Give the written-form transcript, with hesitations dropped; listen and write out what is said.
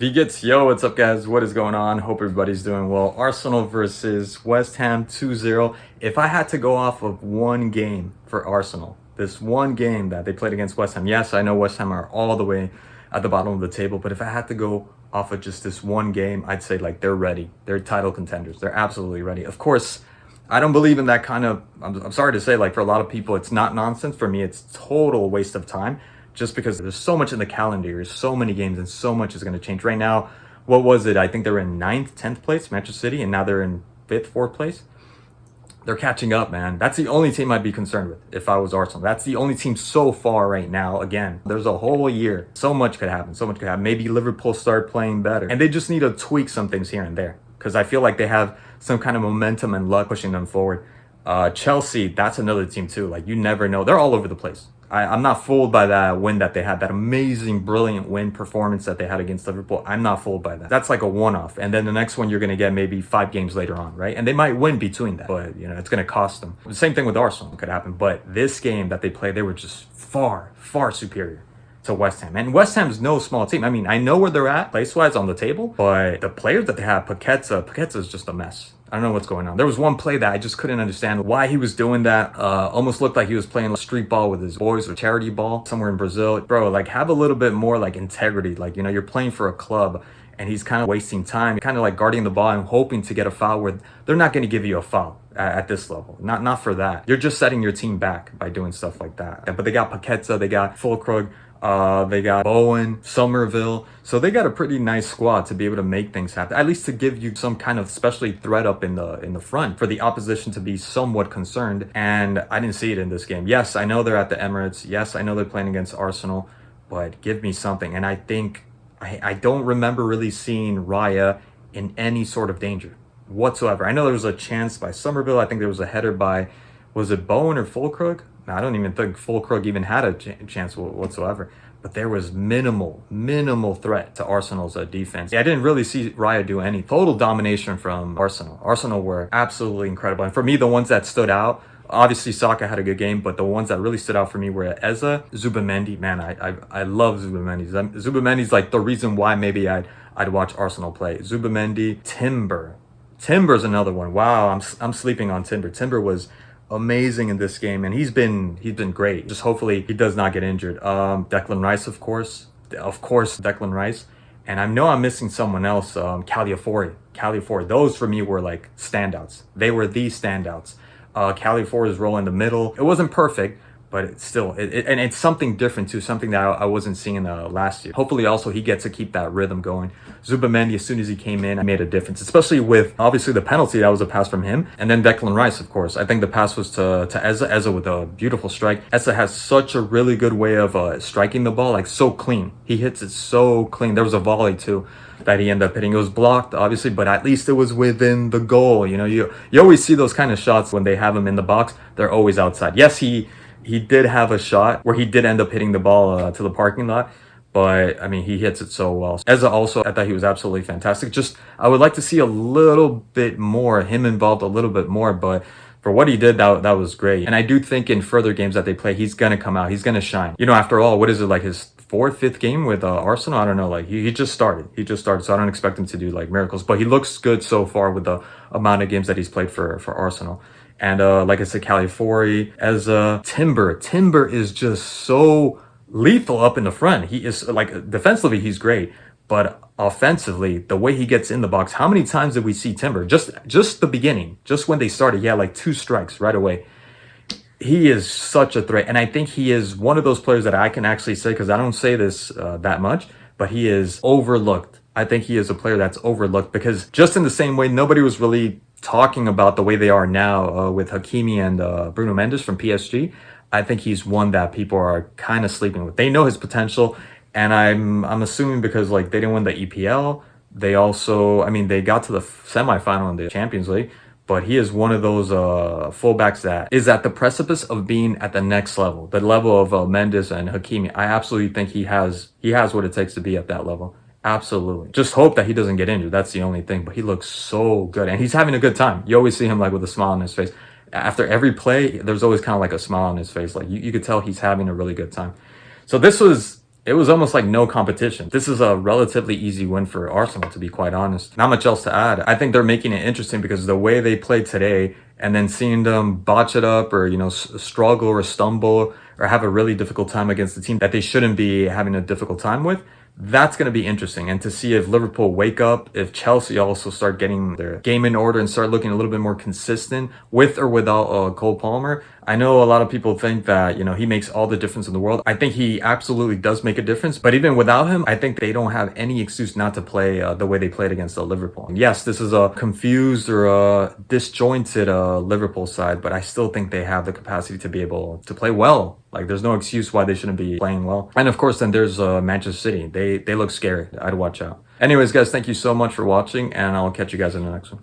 Vigets, yo, what's up, guys? What is going on? Hope everybody's doing well. Arsenal versus West Ham 2-0. If I had to go off of one game for Arsenal, this one game that they played against West Ham, yes, I know West Ham are all the way at the bottom of the table, but if I had to go off of just this one game, I'd say like they're ready. They're title contenders. They're absolutely ready. Of course, I don't believe in that kind of, I'm sorry to say, like for a lot of people, it's not nonsense. For me, it's total waste of time just because there's so much in the calendar. There's so many games and so much is going to change. Right now, what was it? I think they were in 9th, 10th place, Manchester City, and now they're in 5th, 4th place. They're catching up, man. That's the only team I'd be concerned with if I was Arsenal. That's the only team so far right now. Again, there's a whole year. So much could happen. So much could happen. Maybe Liverpool start playing better. And they just need to tweak some things here and there because I feel like they have some kind of momentum and luck pushing them forward. Chelsea, that's another team too. Like you never know. They're all over the place. I'm not fooled by that win that they had, that amazing, brilliant win performance that they had against Liverpool. I'm not fooled by that. That's like a one-off. And then the next one you're going to get maybe 5 games later on, right? And they might win between that, but it's going to cost them. The same thing with Arsenal could happen. But this game that they played, they were just far, far superior to West Ham. And West Ham's no small team. I mean, I know where they're at place-wise on the table, but the players that they have, Paqueta is just a mess. I don't know what's going on. There was one play that I just couldn't understand why he was doing that. Almost looked like he was playing street ball with his boys or charity ball somewhere in Brazil. Bro, like have a little bit more like integrity. Like, you're playing for a club and he's kind of wasting time, kind of like guarding the ball and hoping to get a foul where they're not going to give you a foul at this level. Not for that. You're just setting your team back by doing stuff like that. But they got Paqueta, they got Fulkrug, they got Bowen, Somerville. So they got a pretty nice squad to be able to make things happen. At least to give you some kind of especially threat up in the front for the opposition to be somewhat concerned. And I didn't see it in this game. Yes, I know they're at the Emirates. Yes, I know they're playing against Arsenal. But give me something. And I think I don't remember really seeing Raya in any sort of danger whatsoever. I know there was a chance by Somerville. I think there was a header by, was it Bowen or Fulkrug? I don't even think Fulkrug even had a chance whatsoever. But there was minimal threat to Arsenal's defense. I didn't really see Raya do any. Total domination from Arsenal. Arsenal were absolutely incredible. And for me, the ones that stood out, obviously Saka had a good game, but the ones that really stood out for me were Eze, Zubimendi. Man, I love Zubimendi. Zubimendi's like the reason why maybe I'd watch Arsenal play. Zubimendi, Timber. Timber's another one. Wow, I'm sleeping on Timber. Timber was amazing in this game, and he's been great. Just hopefully he does not get injured. Declan Rice, of course, Declan Rice, and I know I'm missing someone else. Caliafori. Those for me were like standouts. They were the standouts. Caliafori's role in the middle, it wasn't perfect, but it's still, and it's something different too, something that I wasn't seeing last year. Hopefully also he gets to keep that rhythm going. Zubimendi, as soon as he came in, made a difference, especially with obviously the penalty. That was a pass from him. And then Declan Rice, of course. I think the pass was to Eze with a beautiful strike. Eze has such a really good way of striking the ball, like so clean. He hits it so clean. There was a volley too that he ended up hitting. It was blocked, obviously, but at least it was within the goal. You always see those kind of shots when they have him in the box. They're always outside. Yes, he did have a shot where he did end up hitting the ball to the parking lot, but I mean, he hits it so well. Eze also, I thought he was absolutely fantastic. Just, I would like to see a little bit more, him involved a little bit more, but for what he did, that was great. And I do think in further games that they play, he's going to come out. He's going to shine. After all, what is it, like his 4th, 5th game with Arsenal? I don't know. Like he just started. So I don't expect him to do like miracles, but he looks good so far with the amount of games that he's played for Arsenal. And like I said, Caliafori, Eze, Timber. Timber is just so lethal up in the front. He is like, defensively, he's great. But offensively, the way he gets in the box, how many times did we see Timber? Just the beginning, just when they started, he had like 2 strikes right away. He is such a threat. And I think he is one of those players that I can actually say, because I don't say this that much, but he is overlooked. I think he is a player that's overlooked because just in the same way, nobody was really talking about the way they are now with Hakimi and Bruno Mendes from PSG. I think he's one that people are kind of sleeping with. They know his potential, and I'm assuming because like they didn't win the EPL. They also, I mean, they got to the semifinal in the Champions League, but he is one of those fullbacks that is at the precipice of being at the next level, the level of Mendes and Hakimi. I absolutely think he has what it takes to be at that level. Absolutely. Just hope that he doesn't get injured. That's the only thing. But he looks so good. And he's having a good time. You always see him like with a smile on his face. After every play, there's always kind of like a smile on his face. Like you could tell he's having a really good time. So this was it was almost like no competition. This is a relatively easy win for Arsenal, to be quite honest. Not much else to add. I think they're making it interesting because the way they played today and then seeing them botch it up or, struggle or stumble or have a really difficult time against the team that they shouldn't be having a difficult time with, that's going to be interesting. And to see if Liverpool wake up, if Chelsea also start getting their game in order and start looking a little bit more consistent with or without Cole Palmer. I know a lot of people think that, he makes all the difference in the world. I think he absolutely does make a difference. But even without him, I think they don't have any excuse not to play the way they played against Liverpool. And yes, this is a confused or a disjointed Liverpool side, but I still think they have the capacity to be able to play well. Like, there's no excuse why they shouldn't be playing well. And of course, then there's Manchester City. They look scary. I'd watch out. Anyways, guys, thank you so much for watching, and I'll catch you guys in the next one.